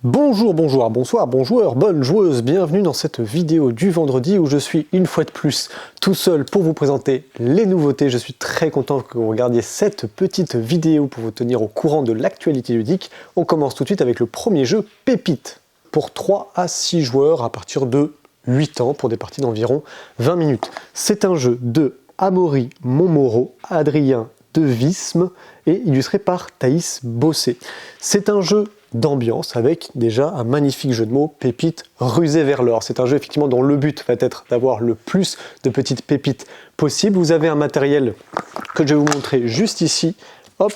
Bonjour, bonjour, bonsoir, bon joueur, bonne joueuse, bienvenue dans cette vidéo du vendredi où je suis une fois de plus tout seul pour vous présenter les nouveautés. Je suis très content que vous regardiez cette petite vidéo pour vous tenir au courant de l'actualité ludique. On commence tout de suite avec le premier jeu, Pépite, pour 3 à 6 joueurs à partir de 8 ans pour des parties d'environ 20 minutes. C'est un jeu de Amaury Montmoreau, Adrien Devisme et illustré par Thaïs Bossé. C'est un jeu d'ambiance avec déjà un magnifique jeu de mots, Pépite rusée vers l'or. C'est un jeu effectivement dont le but va être d'avoir le plus de petites pépites possible. Vous avez un matériel que je vais vous montrer juste ici. Hop.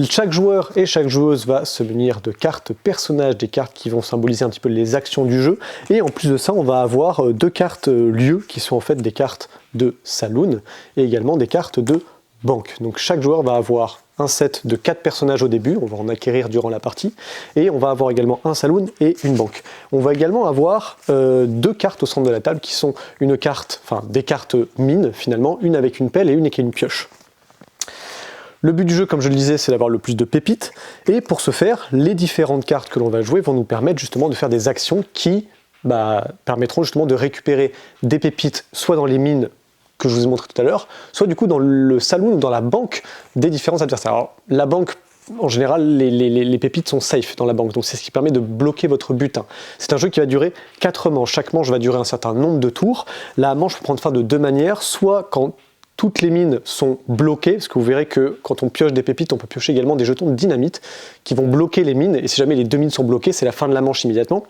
Chaque joueur et chaque joueuse va se munir de cartes personnages, des cartes qui vont symboliser un petit peu les actions du jeu. Et en plus de ça, on va avoir 2 cartes lieux qui sont en fait des cartes de saloon et également des cartes de banque. Donc chaque joueur va avoir un set de 4 personnages au début, on va en acquérir durant la partie, et on va avoir également un saloon et une banque. On va également avoir 2 cartes au centre de la table qui sont une carte, enfin des cartes mines finalement, une avec une pelle et une avec une pioche. Le but du jeu, comme je le disais, c'est d'avoir le plus de pépites, et pour ce faire, les différentes cartes que l'on va jouer vont nous permettre justement de faire des actions qui permettront justement de récupérer des pépites, soit dans les mines que je vous ai montré tout à l'heure, soit du coup dans le saloon ou dans la banque des différents adversaires. Alors la banque, en général, les pépites sont safe dans la banque, donc c'est ce qui permet de bloquer votre butin. C'est un jeu qui va durer 4 manches, chaque manche va durer un certain nombre de tours. La manche peut prendre fin de 2 manières, soit quand toutes les mines sont bloquées, parce que vous verrez que quand on pioche des pépites, on peut piocher également des jetons de dynamite qui vont bloquer les mines, et si jamais les 2 mines sont bloquées, c'est la fin de la manche immédiatement.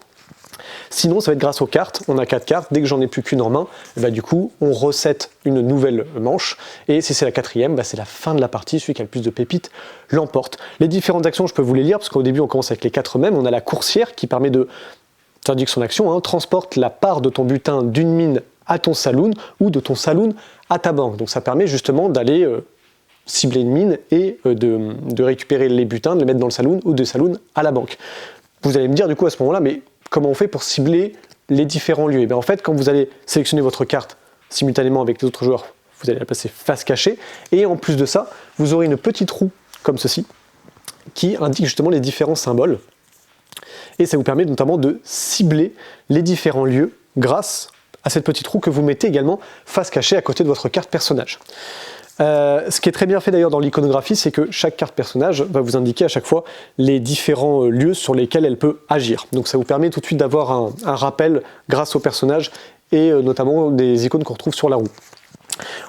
Sinon, ça va être grâce aux cartes. On a 4 cartes. Dès que j'en ai plus qu'une en main, du coup, on reset une nouvelle manche. Et si c'est la 4e, c'est la fin de la partie. Celui qui a le plus de pépites l'emporte. Les différentes actions, je peux vous les lire, parce qu'au début, on commence avec les 4 mêmes. On a la coursière qui permet de... Ça indique son action, transporte la part de ton butin d'une mine à ton saloon ou de ton saloon à ta banque. Donc ça permet justement d'aller cibler une mine et de récupérer les butins, de les mettre dans le saloon ou de saloon à la banque. Vous allez me dire du coup à ce moment-là, mais comment on fait pour cibler les différents lieux? Et bien en fait, quand vous allez sélectionner votre carte simultanément avec les autres joueurs, vous allez la placer face cachée, et en plus de ça, vous aurez une petite roue comme ceci, qui indique justement les différents symboles, et ça vous permet notamment de cibler les différents lieux grâce à cette petite roue que vous mettez également face cachée à côté de votre carte personnage. Ce qui est très bien fait d'ailleurs dans l'iconographie, c'est que chaque carte personnage va vous indiquer à chaque fois les différents lieux sur lesquels elle peut agir. Donc ça vous permet tout de suite d'avoir un rappel grâce au personnage et notamment des icônes qu'on retrouve sur la roue.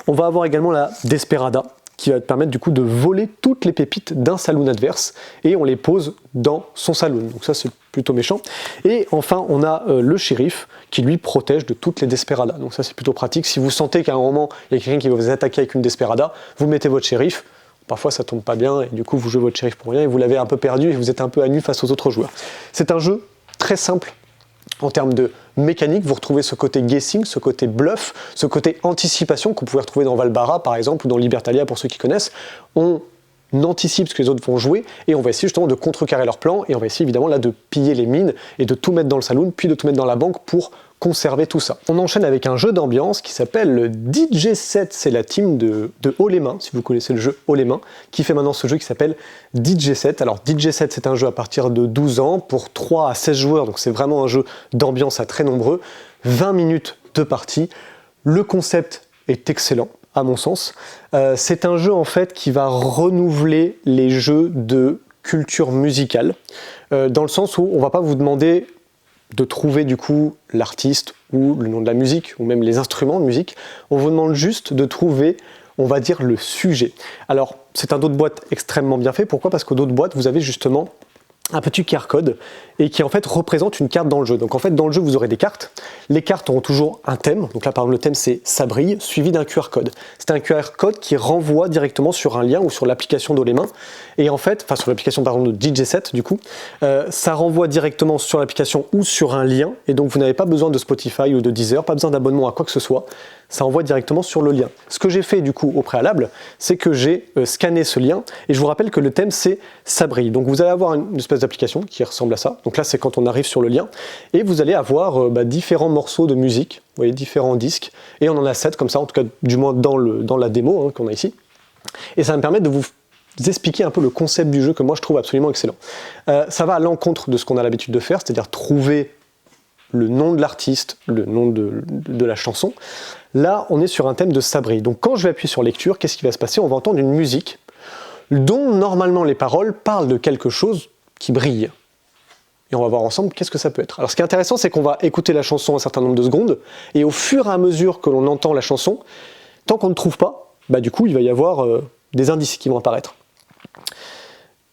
On va avoir également la Desperada qui va te permettre du coup de voler toutes les pépites d'un saloon adverse et on les pose dans son saloon. Donc ça c'est plutôt méchant. Et enfin on a le shérif qui lui protège de toutes les Desperadas. Donc ça c'est plutôt pratique. Si vous sentez qu'à un moment il y a quelqu'un qui va vous attaquer avec une Desperada, vous mettez votre shérif. Parfois ça tombe pas bien et du coup vous jouez votre shérif pour rien et vous l'avez un peu perdu et vous êtes un peu à nu face aux autres joueurs. C'est un jeu très simple en termes de mécanique. Vous retrouvez ce côté guessing, ce côté bluff, ce côté anticipation qu'on pouvait retrouver dans Valbara par exemple ou dans Libertalia pour ceux qui connaissent. On anticipe ce que les autres vont jouer et on va essayer justement de contrecarrer leur plan et on va essayer évidemment là de piller les mines et de tout mettre dans le saloon puis de tout mettre dans la banque pour conserver tout ça. On enchaîne avec un jeu d'ambiance qui s'appelle le DJ Set, c'est la team de Haut les Mains, si vous connaissez le jeu Haut les Mains, qui fait maintenant ce jeu qui s'appelle DJ Set. Alors DJ Set c'est un jeu à partir de 12 ans pour 3 à 16 joueurs, donc c'est vraiment un jeu d'ambiance à très nombreux, 20 minutes de partie. Le concept est excellent à mon sens. C'est un jeu en fait qui va renouveler les jeux de culture musicale, dans le sens où on va pas vous demander de trouver du coup l'artiste ou le nom de la musique ou même les instruments de musique, on vous demande juste de trouver, on va dire, le sujet. Alors c'est un dos de boîte extrêmement bien fait, pourquoi? Parce qu'au dos de boîte vous avez justement un petit QR code et qui en fait représente une carte dans le jeu. Donc en fait dans le jeu vous aurez des cartes, les cartes auront toujours un thème, donc là par exemple le thème c'est ça brille, suivi d'un QR code. C'est un QR code qui renvoie directement sur un lien ou sur l'application d'Haut les Mains, et en fait, enfin sur l'application par exemple de DJ Set du coup, ça renvoie directement sur l'application ou sur un lien, et donc vous n'avez pas besoin de Spotify ou de Deezer, pas besoin d'abonnement à quoi que ce soit, ça envoie directement sur le lien. Ce que j'ai fait du coup au préalable, c'est que j'ai scanné ce lien, et je vous rappelle que le thème c'est ça brille. Donc vous allez avoir une espèce d'application qui ressemble à ça, donc là c'est quand on arrive sur le lien, et vous allez avoir différents morceaux de musique, vous voyez, différents disques, et on en a 7 comme ça, en tout cas du moins dans la démo qu'on a ici, et ça va me permettre de vous expliquer un peu le concept du jeu que moi je trouve absolument excellent. Ça va à l'encontre de ce qu'on a l'habitude de faire, c'est-à-dire trouver le nom de l'artiste, le nom de la chanson. Là, on est sur un thème de sabri. Donc quand je vais appuyer sur lecture, qu'est-ce qui va se passer? On va entendre une musique dont normalement les paroles parlent de quelque chose qui brille. Et on va voir ensemble qu'est-ce que ça peut être. Alors ce qui est intéressant, c'est qu'on va écouter la chanson un certain nombre de secondes, et au fur et à mesure que l'on entend la chanson, tant qu'on ne trouve pas, bah du coup il va y avoir des indices qui vont apparaître.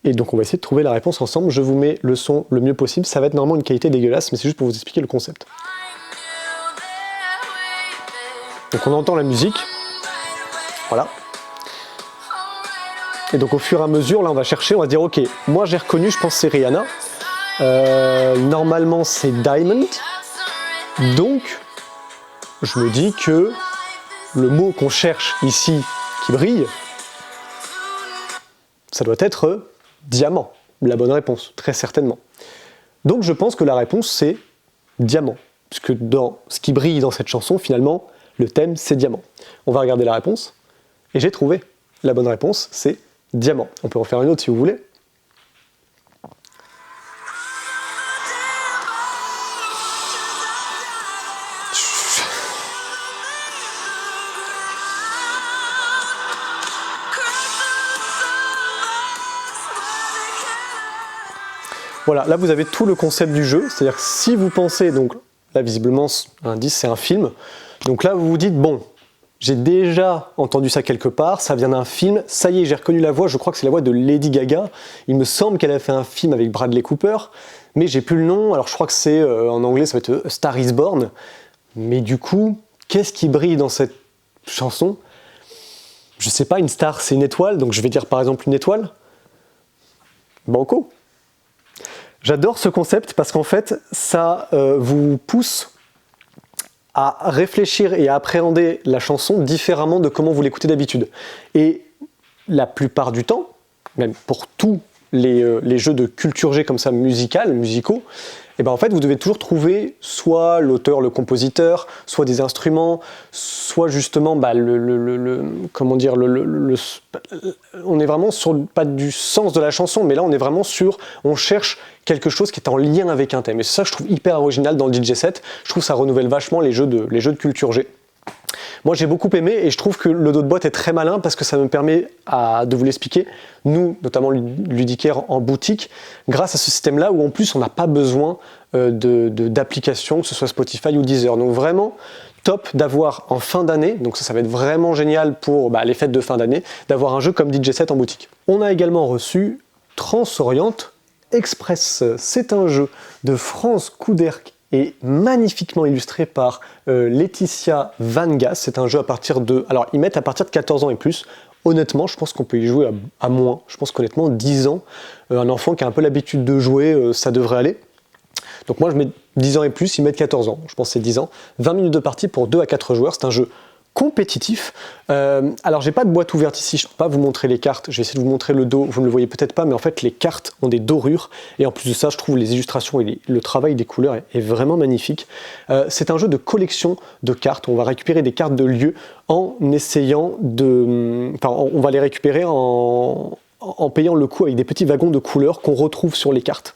Et donc on va essayer de trouver la réponse ensemble. Je vous mets le son le mieux possible. Ça va être normalement une qualité dégueulasse, mais c'est juste pour vous expliquer le concept. Donc on entend la musique. Voilà. Et donc au fur et à mesure, là on va chercher, on va dire ok, moi j'ai reconnu, je pense que c'est Rihanna. Normalement c'est Diamond. Donc je me dis que le mot qu'on cherche ici qui brille, ça doit être diamant. La bonne réponse, très certainement. Donc je pense que la réponse c'est diamant. Puisque dans ce qui brille dans cette chanson, finalement, le thème c'est diamant. On va regarder la réponse. Et j'ai trouvé. La bonne réponse c'est diamant. On peut en faire une autre si vous voulez. Voilà, là vous avez tout le concept du jeu, c'est-à-dire que si vous pensez, donc là visiblement un 10 c'est un film, donc là vous vous dites bon, j'ai déjà entendu ça quelque part, ça vient d'un film, ça y est j'ai reconnu la voix, je crois que c'est la voix de Lady Gaga, il me semble qu'elle a fait un film avec Bradley Cooper, mais j'ai plus le nom, alors je crois que c'est en anglais ça va être Star is Born, mais du coup, qu'est-ce qui brille dans cette chanson? Je sais pas, une star c'est une étoile, donc je vais dire par exemple une étoile, banco. J'adore ce concept parce qu'en fait, ça vous pousse à réfléchir et à appréhender la chanson différemment de comment vous l'écoutez d'habitude. Et la plupart du temps, même pour tous les jeux de culture G comme ça, musicaux, et ben en fait vous devez toujours trouver soit l'auteur, le compositeur, soit des instruments, soit justement bah, comment dire, on est vraiment sur pas du sens de la chanson, mais là on est vraiment sur, on cherche quelque chose qui est en lien avec un thème. Et c'est ça que je trouve hyper original dans le DJ set. Je trouve que ça renouvelle vachement les jeux de culture G. Moi j'ai beaucoup aimé et je trouve que le dos de boîte est très malin parce que ça me permet de vous l'expliquer, nous notamment Ludicaire en boutique, grâce à ce système là où en plus on n'a pas besoin d'applications, que ce soit Spotify ou Deezer. Donc vraiment top d'avoir en fin d'année, donc ça va être vraiment génial pour les fêtes de fin d'année, d'avoir un jeu comme DJ set en boutique. On a également reçu Transorient Express. C'est un jeu de France Couderc et magnifiquement illustré par Laetitia Van Gas. C'est un jeu à partir de... Alors, ils mettent à partir de 14 ans et plus. Honnêtement, je pense qu'on peut y jouer à moins. Je pense qu'honnêtement, 10 ans, un enfant qui a un peu l'habitude de jouer, ça devrait aller. Donc moi, je mets 10 ans et plus, ils mettent 14 ans. Je pense que c'est 10 ans. 20 minutes de partie pour 2 à 4 joueurs. C'est un jeu compétitif. Alors j'ai pas de boîte ouverte ici, je ne peux pas vous montrer les cartes, je vais essayer de vous montrer le dos, vous ne le voyez peut-être pas, mais en fait les cartes ont des dorures, et en plus de ça je trouve les illustrations et le travail des couleurs est vraiment magnifique. C'est un jeu de collection de cartes, on va récupérer des cartes de lieux en essayant de... Enfin on va les récupérer en payant le coup avec des petits wagons de couleurs qu'on retrouve sur les cartes.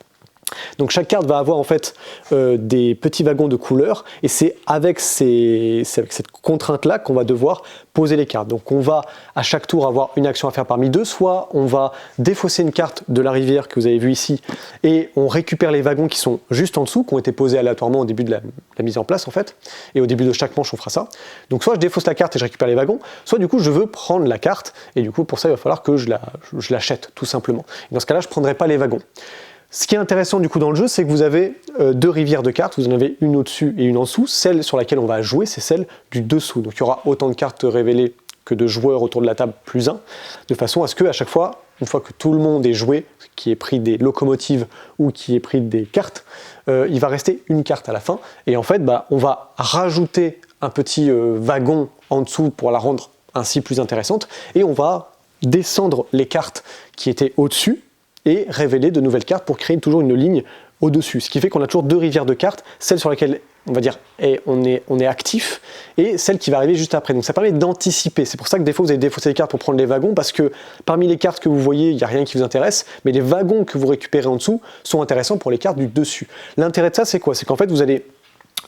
Donc chaque carte va avoir en fait des petits wagons de couleurs et c'est avec cette contrainte-là qu'on va devoir poser les cartes. Donc on va à chaque tour avoir une action à faire parmi deux, soit on va défausser une carte de la rivière que vous avez vue ici et on récupère les wagons qui sont juste en dessous, qui ont été posés aléatoirement au début de la mise en place en fait, et au début de chaque manche on fera ça. Donc soit je défausse la carte et je récupère les wagons, soit du coup je veux prendre la carte et du coup pour ça il va falloir que je l'achète tout simplement. Et dans ce cas-là je ne prendrai pas les wagons. Ce qui est intéressant du coup dans le jeu, c'est que vous avez deux rivières de cartes, vous en avez une au-dessus et une en dessous. Celle sur laquelle on va jouer, c'est celle du dessous. Donc il y aura autant de cartes révélées que de joueurs autour de la table plus un, de façon à ce qu'à chaque fois, une fois que tout le monde est joué, qui est pris des locomotives ou qui est pris des cartes, il va rester une carte à la fin. Et en fait, on va rajouter un petit wagon en dessous pour la rendre ainsi plus intéressante. Et on va descendre les cartes qui étaient au-dessus et révéler de nouvelles cartes pour créer toujours une ligne au-dessus. Ce qui fait qu'on a toujours deux rivières de cartes, celle sur laquelle on va dire, on est actif, et celle qui va arriver juste après. Donc ça permet d'anticiper. C'est pour ça que des fois vous allez défausser les cartes pour prendre les wagons, parce que parmi les cartes que vous voyez, il n'y a rien qui vous intéresse, mais les wagons que vous récupérez en dessous sont intéressants pour les cartes du dessus. L'intérêt de ça, c'est quoi? C'est qu'en fait, vous allez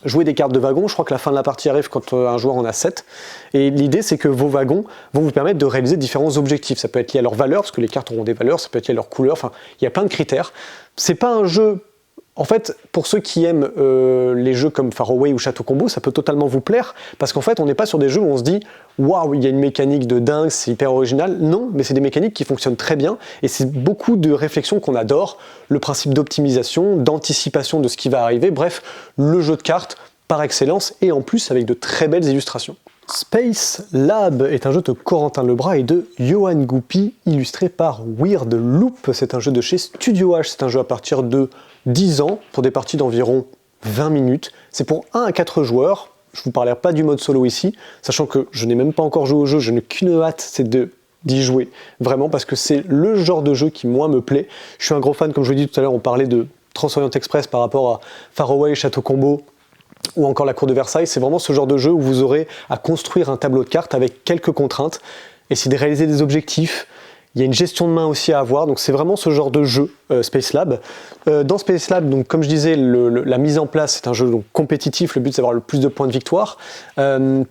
jouer des cartes de wagons. Je crois que la fin de la partie arrive quand un joueur en a 7. Et l'idée, c'est que vos wagons vont vous permettre de réaliser différents objectifs. Ça peut être lié à leur valeur, parce que les cartes auront des valeurs, ça peut être lié à leur couleur, enfin, il y a plein de critères. C'est pas un jeu... En fait, pour ceux qui aiment les jeux comme Faraway ou Château Combo, ça peut totalement vous plaire, parce qu'en fait, on n'est pas sur des jeux où on se dit « Waouh, il y a une mécanique de dingue, c'est hyper original ». Non, mais c'est des mécaniques qui fonctionnent très bien, et c'est beaucoup de réflexions qu'on adore, le principe d'optimisation, d'anticipation de ce qui va arriver, bref, le jeu de cartes par excellence, et en plus avec de très belles illustrations. Space Lab est un jeu de Corentin Lebras et de Johan Goupy, illustré par Weird Loop. C'est un jeu de chez Studio H, c'est un jeu à partir de 10 ans, pour des parties d'environ 20 minutes. C'est pour 1 à 4 joueurs. Je ne vous parlerai pas du mode solo ici, sachant que je n'ai même pas encore joué au jeu, je n'ai qu'une hâte, c'est d'y jouer, vraiment, parce que c'est le genre de jeu qui, moi, me plaît. Je suis un gros fan, comme je vous l'ai dit tout à l'heure, on parlait de Transorient Express par rapport à Faraway, Château Combo, ou encore la cour de Versailles. C'est vraiment ce genre de jeu où vous aurez à construire un tableau de cartes avec quelques contraintes, essayer de réaliser des objectifs. Il y a une gestion de main aussi à avoir, donc c'est vraiment ce genre de jeu, Space Lab. Dans Space Lab, donc, comme je disais, la mise en place, c'est un jeu donc, compétitif, le but c'est d'avoir le plus de points de victoire.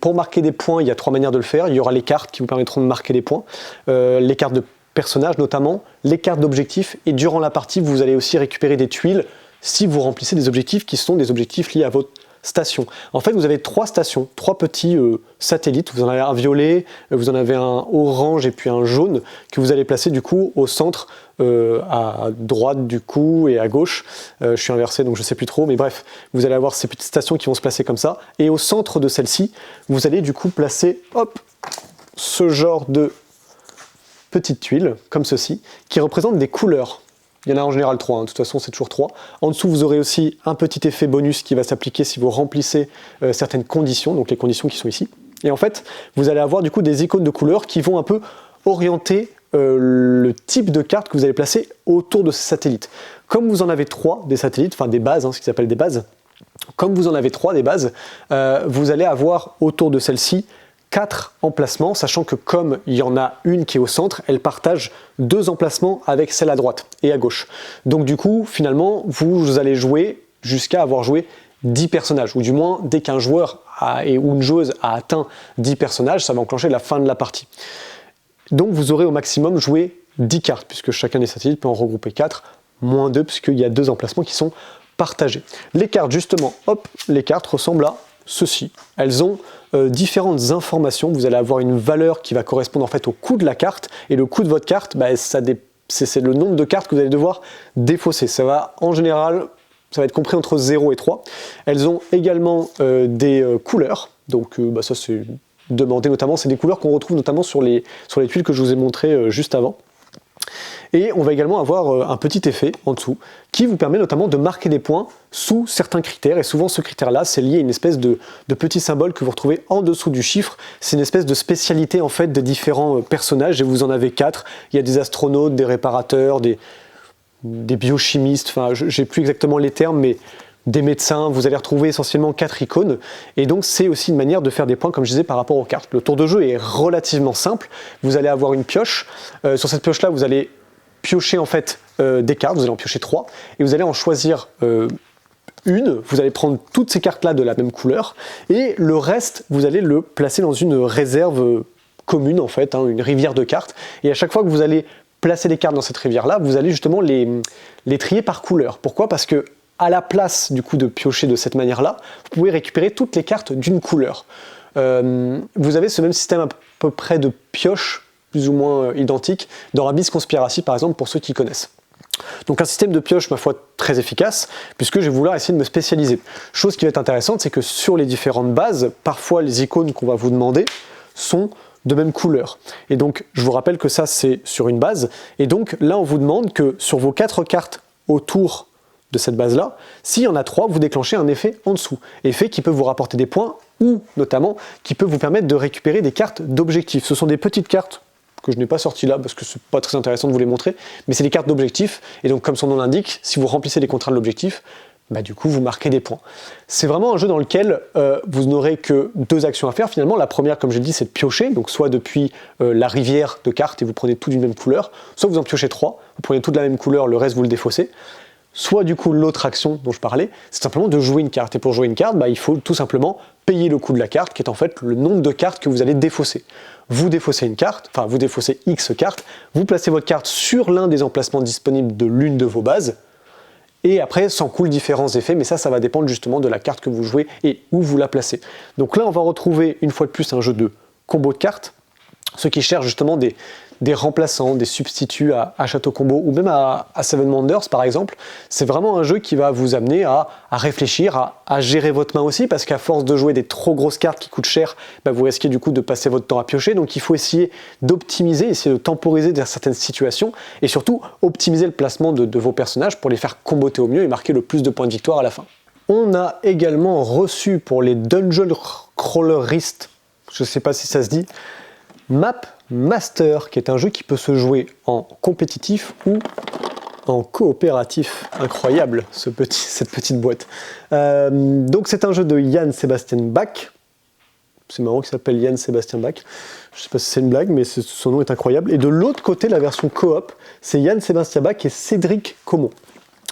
Pour marquer des points, il y a 3 manières de le faire. Il y aura les cartes qui vous permettront de marquer des points, les cartes de personnages notamment, les cartes d'objectifs, et durant la partie, vous allez aussi récupérer des tuiles si vous remplissez des objectifs qui sont des objectifs liés à votre station. En fait, vous avez 3 stations, 3 petits satellites. Vous en avez un violet, vous en avez un orange et puis un jaune que vous allez placer du coup au centre, à droite du coup et à gauche. Je suis inversé donc je sais plus trop, mais bref, vous allez avoir ces petites stations qui vont se placer comme ça. Et au centre de celle-ci, vous allez du coup placer, hop, ce genre de petites tuiles comme ceci, qui représentent des couleurs. Il y en a en général 3, hein. De toute façon c'est toujours 3. En dessous vous aurez aussi un petit effet bonus qui va s'appliquer si vous remplissez certaines conditions, donc les conditions qui sont ici. Et en fait, vous allez avoir du coup des icônes de couleurs qui vont un peu orienter le type de carte que vous allez placer autour de ces satellites. Comme vous en avez 3 des satellites, enfin des bases, hein, ce qu'ils appellent des bases, comme vous en avez 3 des bases, vous allez avoir autour de celle-ci 4 emplacements, sachant que comme il y en a une qui est au centre, elle partage 2 emplacements avec celle à droite et à gauche. Donc du coup, finalement, vous allez jouer jusqu'à avoir joué 10 personnages, ou du moins, dès qu'un joueur ou une joueuse a atteint 10 personnages, ça va enclencher la fin de la partie. Donc vous aurez au maximum joué 10 cartes, puisque chacun des satellites peut en regrouper 4, moins 2, puisqu'il y a 2 emplacements qui sont partagés. Les cartes, justement, hop, les cartes ressemblent à ceci. Elles ont différentes informations. Vous allez avoir une valeur qui va correspondre en fait au coût de la carte, et le coût de votre carte, bah, c'est le nombre de cartes que vous allez devoir défausser. Ça va en général, ça va être compris entre 0 et 3. Elles ont également des couleurs, donc bah, ça c'est demandé notamment, c'est des couleurs qu'on retrouve notamment sur les tuiles que je vous ai montrées juste avant. Et on va également avoir un petit effet en dessous qui vous permet notamment de marquer des points sous certains critères, et souvent ce critère-là c'est lié à une espèce de petit symbole que vous retrouvez en dessous du chiffre. C'est une espèce de spécialité en fait des différents personnages, et vous en avez 4. Il y a des astronautes, des réparateurs, des biochimistes, enfin j'ai plus exactement les termes, mais des médecins. Vous allez retrouver essentiellement 4 icônes, et donc c'est aussi une manière de faire des points, comme je disais, par rapport aux cartes. Le tour de jeu est relativement simple. Vous allez avoir une pioche, sur cette pioche là vous allez piocher en fait des cartes, vous allez en piocher 3, et vous allez en choisir une. Vous allez prendre toutes ces cartes là de la même couleur, et le reste vous allez le placer dans une réserve commune en fait, hein, une rivière de cartes, et à chaque fois que vous allez placer les cartes dans cette rivière là, vous allez justement les trier par couleur. Pourquoi? Parce que à la place du coup de piocher de cette manière là, vous pouvez récupérer toutes les cartes d'une couleur. Vous avez ce même système à peu près de pioche plus ou moins identique dans Abyss Conspiracy par exemple, pour ceux qui connaissent. Donc un système de pioche ma foi très efficace, puisque je vais vouloir essayer de me spécialiser. Chose qui va être intéressante, c'est que sur les différentes bases, parfois les icônes qu'on va vous demander sont de même couleur. Et donc je vous rappelle que ça c'est sur une base, et donc là on vous demande que sur vos 4 cartes autour de cette base-là, s'il y en a 3, vous déclenchez un effet en dessous. Effet qui peut vous rapporter des points, ou notamment qui peut vous permettre de récupérer des cartes d'objectifs. Ce sont des petites cartes que je n'ai pas sorties là, parce que c'est pas très intéressant de vous les montrer, mais c'est des cartes d'objectifs, et donc comme son nom l'indique, si vous remplissez les contraintes de l'objectif, bah du coup vous marquez des points. C'est vraiment un jeu dans lequel vous n'aurez que 2 actions à faire finalement. La première, comme j'ai dit, c'est de piocher, donc soit depuis la rivière de cartes et vous prenez tout d'une même couleur, soit vous en piochez 3, vous prenez tout de la même couleur, le reste vous le défaussez. Soit du coup l'autre action dont je parlais, c'est simplement de jouer une carte. Et pour jouer une carte, bah, il faut tout simplement payer le coût de la carte, qui est en fait le nombre de cartes que vous allez défausser. Vous défaussez une carte, enfin vous défaussez X cartes, vous placez votre carte sur l'un des emplacements disponibles de l'une de vos bases, et après s'en coulent différents effets, mais ça va dépendre justement de la carte que vous jouez et où vous la placez. Donc là on va retrouver une fois de plus un jeu de combo de cartes, ceux qui cherchent justement des remplaçants, des substituts à Château Combo ou même à Seven Wonders par exemple. C'est vraiment un jeu qui va vous amener à réfléchir, à gérer votre main aussi, parce qu'à force de jouer des trop grosses cartes qui coûtent cher, bah vous risquez du coup de passer votre temps à piocher. Donc il faut essayer d'optimiser, essayer de temporiser dans certaines situations et surtout optimiser le placement de vos personnages pour les faire comboter au mieux et marquer le plus de points de victoire à la fin. On a également reçu pour les Dungeon Crawleristes, je ne sais pas si ça se dit, Map Master, qui est un jeu qui peut se jouer en compétitif ou en coopératif. Incroyable cette petite boîte. Donc c'est un jeu de Jan Sebastian Bach. C'est marrant qu'il s'appelle Jan Sebastian Bach. Je ne sais pas si c'est une blague, mais son nom est incroyable. Et de l'autre côté, la version coop, c'est Jan Sebastian Bach et Cédric Comon.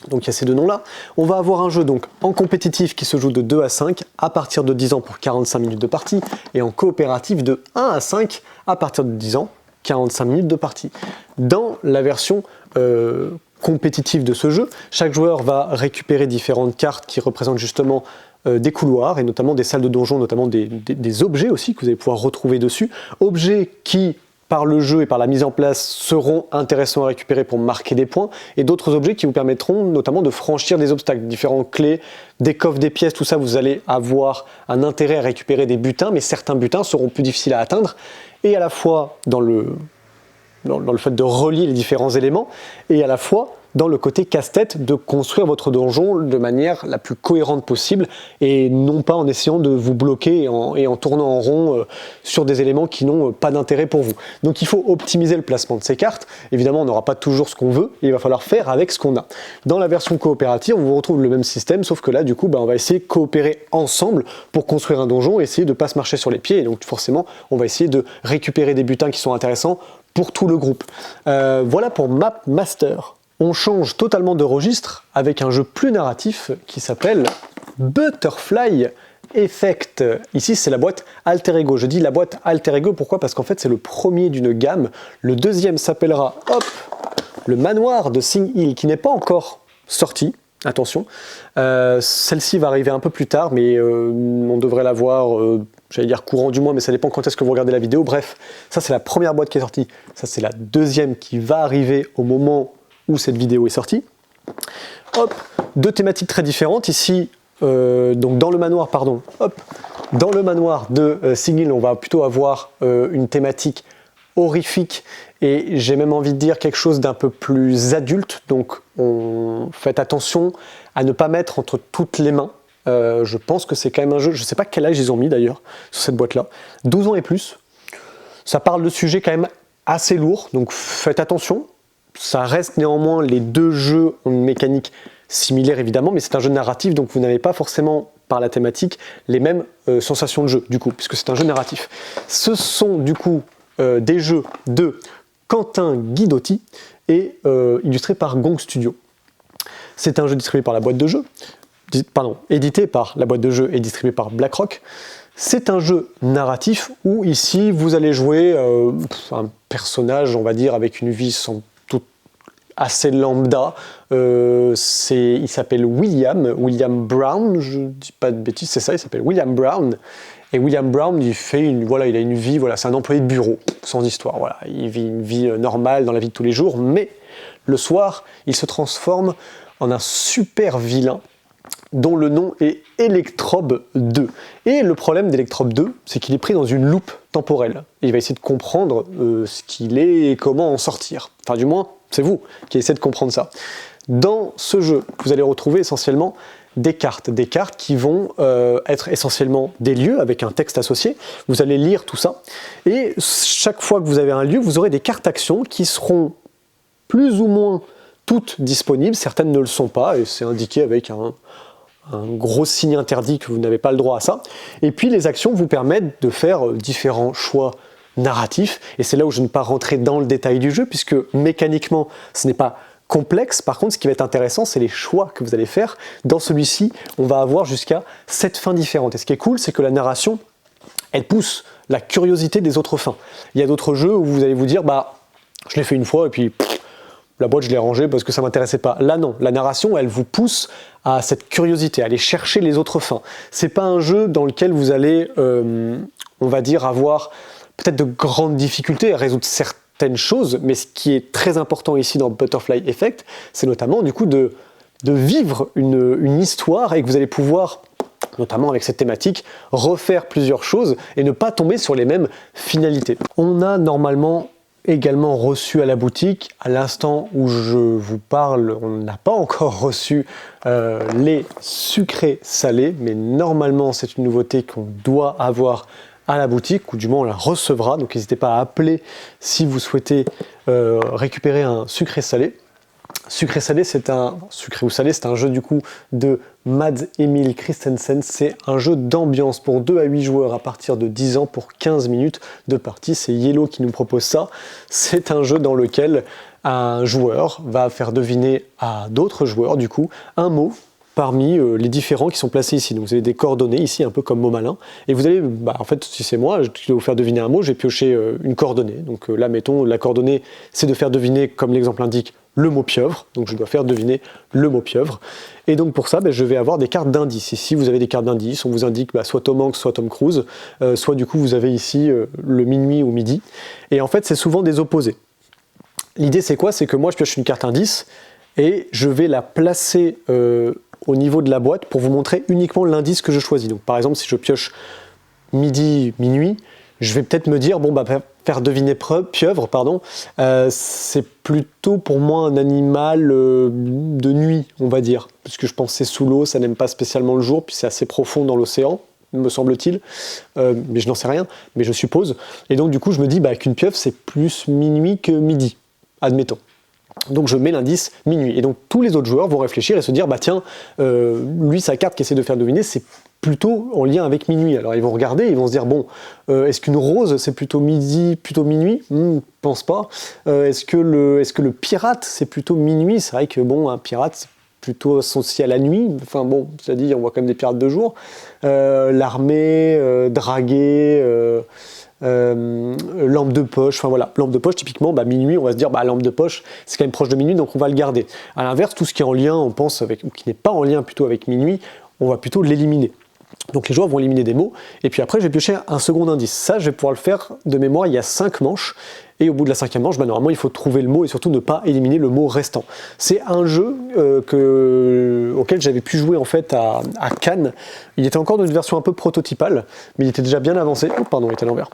Donc il y a ces deux noms-là. On va avoir un jeu donc en compétitif qui se joue de 2 à 5 à partir de 10 ans pour 45 minutes de partie, et en coopératif de 1 à 5 à partir de 10 ans, 45 minutes de partie. Dans la version compétitive de ce jeu, chaque joueur va récupérer différentes cartes qui représentent justement des couloirs et notamment des salles de donjon, notamment des objets aussi que vous allez pouvoir retrouver dessus. Objets qui, par le jeu et par la mise en place, seront intéressants à récupérer pour marquer des points, et d'autres objets qui vous permettront notamment de franchir des obstacles, différentes clés, des coffres, des pièces, tout ça, vous allez avoir un intérêt à récupérer des butins, mais certains butins seront plus difficiles à atteindre, et à la fois dans le fait de relier les différents éléments, et à la fois dans le côté casse-tête de construire votre donjon de manière la plus cohérente possible, et non pas en essayant de vous bloquer et en tournant en rond sur des éléments qui n'ont pas d'intérêt pour vous. Donc il faut optimiser le placement de ces cartes. Évidemment, on n'aura pas toujours ce qu'on veut, et il va falloir faire avec ce qu'on a. Dans la version coopérative, on retrouve le même système, sauf que là, du coup, on va essayer de coopérer ensemble pour construire un donjon, et essayer de ne pas se marcher sur les pieds, et donc forcément, on va essayer de récupérer des butins qui sont intéressants pour tout le groupe. Voilà pour Map Master. On change totalement de registre avec un jeu plus narratif qui s'appelle Butterfly Effect. Ici, c'est la boîte Alter Ego. Je dis la boîte Alter Ego, pourquoi? Parce qu'en fait, c'est le premier d'une gamme. Le deuxième s'appellera, hop, le manoir de Sing Hill, qui n'est pas encore sorti. Attention, celle-ci va arriver un peu plus tard, mais on devrait la voir, j'allais dire courant du mois, mais ça dépend quand est-ce que vous regardez la vidéo. Bref, ça c'est la première boîte qui est sortie. Ça c'est la deuxième qui va arriver au moment où cette vidéo est sortie. Hop, 2 thématiques très différentes. Ici, donc dans le manoir, pardon, hop, dans le manoir de Sing Hill, on va plutôt avoir une thématique horrifique, et j'ai même envie de dire quelque chose d'un peu plus adulte. Donc faites attention à ne pas mettre entre toutes les mains. Je pense que c'est quand même un jeu, je ne sais pas quel âge ils ont mis d'ailleurs sur cette boîte là, 12 ans et plus. Ça parle de sujets quand même assez lourds, donc faites attention. Ça reste néanmoins, les deux jeux ont une mécanique similaire évidemment, mais c'est un jeu narratif, donc vous n'avez pas forcément par la thématique les mêmes sensations de jeu du coup, puisque c'est un jeu narratif. Ce sont du coup des jeux de Quentin Guidotti et illustrés par Gong Studio. C'est un jeu distribué par la boîte de jeu, édité par la boîte de jeu et distribué par BlackRock. C'est un jeu narratif où ici vous allez jouer un personnage, on va dire, avec une vie sans doute assez lambda. Il s'appelle William Brown, je ne dis pas de bêtises, c'est ça, il s'appelle William Brown. Et William Brown, il a une vie, c'est un employé de bureau, sans histoire. Voilà. Il vit une vie normale dans la vie de tous les jours, mais le soir, il se transforme en un super vilain dont le nom est Electrobe 2. Et le problème d'Electrobe 2, c'est qu'il est pris dans une loupe temporelle. Et il va essayer de comprendre ce qu'il est et comment en sortir. Enfin, du moins, c'est vous qui essayez de comprendre ça. Dans ce jeu, vous allez retrouver essentiellement des cartes qui vont être essentiellement des lieux avec un texte associé. Vous allez lire tout ça, et chaque fois que vous avez un lieu, vous aurez des cartes actions qui seront plus ou moins toutes disponibles, certaines ne le sont pas, et c'est indiqué avec un gros signe interdit que vous n'avez pas le droit à ça. Et puis les actions vous permettent de faire différents choix narratifs, et c'est là où je ne vais pas rentrer dans le détail du jeu, puisque mécaniquement ce n'est pas complexe. Par contre, ce qui va être intéressant, c'est les choix que vous allez faire. Dans celui-ci, on va avoir jusqu'à 7 fins différentes. Et ce qui est cool, c'est que la narration, elle pousse la curiosité des autres fins. Il y a d'autres jeux où vous allez vous dire, bah, je l'ai fait une fois et puis la boîte, je l'ai rangée parce que ça ne m'intéressait pas. Là, non. La narration, elle vous pousse à cette curiosité, à aller chercher les autres fins. C'est pas un jeu dans lequel vous allez, on va dire, avoir peut-être de grandes difficultés à résoudre certaines choses, mais ce qui est très important ici dans Butterfly Effect, c'est notamment du coup de vivre une histoire et que vous allez pouvoir, notamment avec cette thématique, refaire plusieurs choses et ne pas tomber sur les mêmes finalités. On a normalement également reçu à la boutique, à l'instant où je vous parle, on n'a pas encore reçu les sucrés salés, mais normalement c'est une nouveauté qu'on doit avoir à la boutique, ou du moins on la recevra, donc n'hésitez pas à appeler si vous souhaitez récupérer un sucré salé. Sucré salé, c'est un sucré ou salé, c'est un jeu du coup de Mads Emil Christensen. C'est un jeu d'ambiance pour 2 à 8 joueurs à partir de 10 ans pour 15 minutes de partie. C'est Yellow qui nous propose ça. C'est un jeu dans lequel un joueur va faire deviner à d'autres joueurs du coup un mot parmi les différents qui sont placés ici. Donc vous avez des coordonnées ici, un peu comme mot malin, et vous allez, en fait, si c'est moi, je vais vous faire deviner un mot, je vais piocher une coordonnée. Donc là, mettons, la coordonnée, c'est de faire deviner, comme l'exemple indique, le mot pieuvre. Donc je dois faire deviner le mot pieuvre. Et donc pour ça, je vais avoir des cartes d'indices. Ici, vous avez des cartes d'indices, on vous indique soit Tom Hanks, soit Tom Cruise, soit du coup, vous avez ici le minuit ou midi. Et en fait, c'est souvent des opposés. L'idée, c'est quoi? C'est que moi, je pioche une carte indice, et je vais la placer au niveau de la boîte pour vous montrer uniquement l'indice que je choisis. Donc par exemple, si je pioche midi, minuit, je vais peut-être me dire, faire deviner pieuvre, c'est plutôt pour moi un animal de nuit, on va dire, puisque je pense que c'est sous l'eau, ça n'aime pas spécialement le jour, puis c'est assez profond dans l'océan, me semble-t-il, mais je n'en sais rien, mais je suppose. Et donc du coup, je me dis qu'une pieuvre, c'est plus minuit que midi, admettons. Donc je mets l'indice minuit. Et donc tous les autres joueurs vont réfléchir et se dire, tiens, lui, sa carte qui essaie de faire deviner, c'est plutôt en lien avec minuit. Alors ils vont regarder, ils vont se dire, est-ce qu'une rose, c'est plutôt midi, plutôt minuit? Pense pas. Est-ce que le pirate, c'est plutôt minuit? C'est vrai que un pirate, c'est plutôt associé à la nuit. Enfin c'est-à-dire, on voit quand même des pirates de jour. L'armée, draguer... lampe de poche, lampe de poche typiquement, minuit, on va se dire lampe de poche c'est quand même proche de minuit, donc on va le garder. À l'inverse, tout ce qui est en lien, on pense avec, ou qui n'est pas en lien plutôt avec minuit, on va plutôt l'éliminer. Donc les joueurs vont éliminer des mots, et puis après je vais piocher un second indice. Ça, je vais pouvoir le faire de mémoire, il y a 5 manches, et au bout de la 5e manche, normalement il faut trouver le mot et surtout ne pas éliminer le mot restant. C'est un jeu auquel j'avais pu jouer en fait à Cannes. Il était encore dans une version un peu prototypale, mais il était déjà bien avancé. Oh, pardon, il était à l'envers.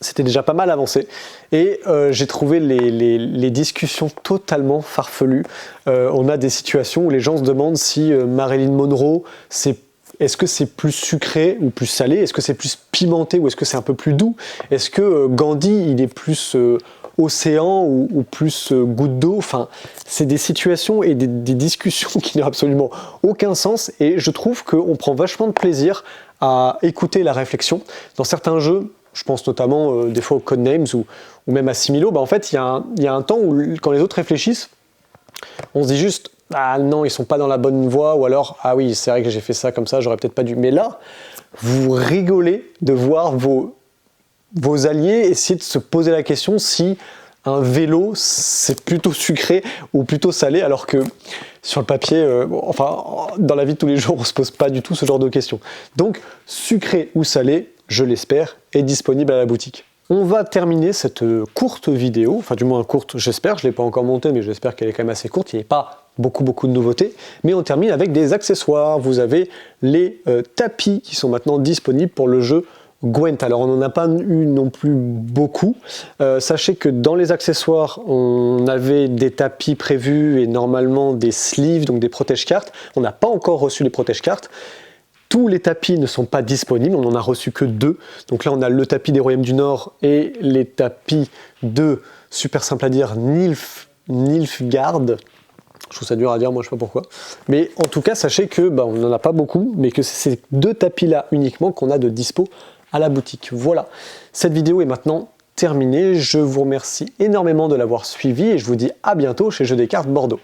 C'était déjà pas mal avancé, et j'ai trouvé les discussions totalement farfelues. On a des situations où les gens se demandent si Marilyn Monroe, est-ce que c'est plus sucré ou plus salé? Est-ce que c'est plus pimenté ou est-ce que c'est un peu plus doux? Est-ce que Gandhi, il est plus océan ou plus goutte d'eau? Enfin, c'est des situations et des discussions qui n'ont absolument aucun sens, et je trouve qu'on prend vachement de plaisir à écouter la réflexion. Dans certains jeux, je pense notamment des fois aux Codenames ou même à Similo, en fait, il y a un temps où, quand les autres réfléchissent, on se dit juste « Ah non, ils sont pas dans la bonne voie » ou alors « Ah oui, c'est vrai que j'ai fait ça comme ça, j'aurais peut-être pas dû. » Mais là, vous rigolez de voir vos alliés essayer de se poser la question si un vélo, c'est plutôt sucré ou plutôt salé, alors que sur le papier, dans la vie de tous les jours, on se pose pas du tout ce genre de questions. Donc, sucré ou salé, je l'espère, est disponible à la boutique. On va terminer cette courte vidéo, enfin du moins courte, j'espère, je ne l'ai pas encore montée, mais j'espère qu'elle est quand même assez courte, il n'y a pas beaucoup de nouveautés, mais on termine avec des accessoires. Vous avez les tapis qui sont maintenant disponibles pour le jeu Gwent. Alors on n'en a pas eu non plus beaucoup. Sachez que dans les accessoires, on avait des tapis prévus et normalement des sleeves, donc des protège-cartes. On n'a pas encore reçu les protège-cartes. Tous les tapis ne sont pas disponibles, on n'en a reçu que 2. Donc là, on a le tapis des Royaumes du Nord et les tapis de, super simple à dire, Nilfgaard. Je trouve ça dur à dire, moi je sais pas pourquoi. Mais en tout cas, sachez que on n'en a pas beaucoup, mais que c'est ces 2 tapis-là uniquement qu'on a de dispo à la boutique. Voilà, cette vidéo est maintenant terminée. Je vous remercie énormément de l'avoir suivi et je vous dis à bientôt chez Jeux des Cartes Bordeaux.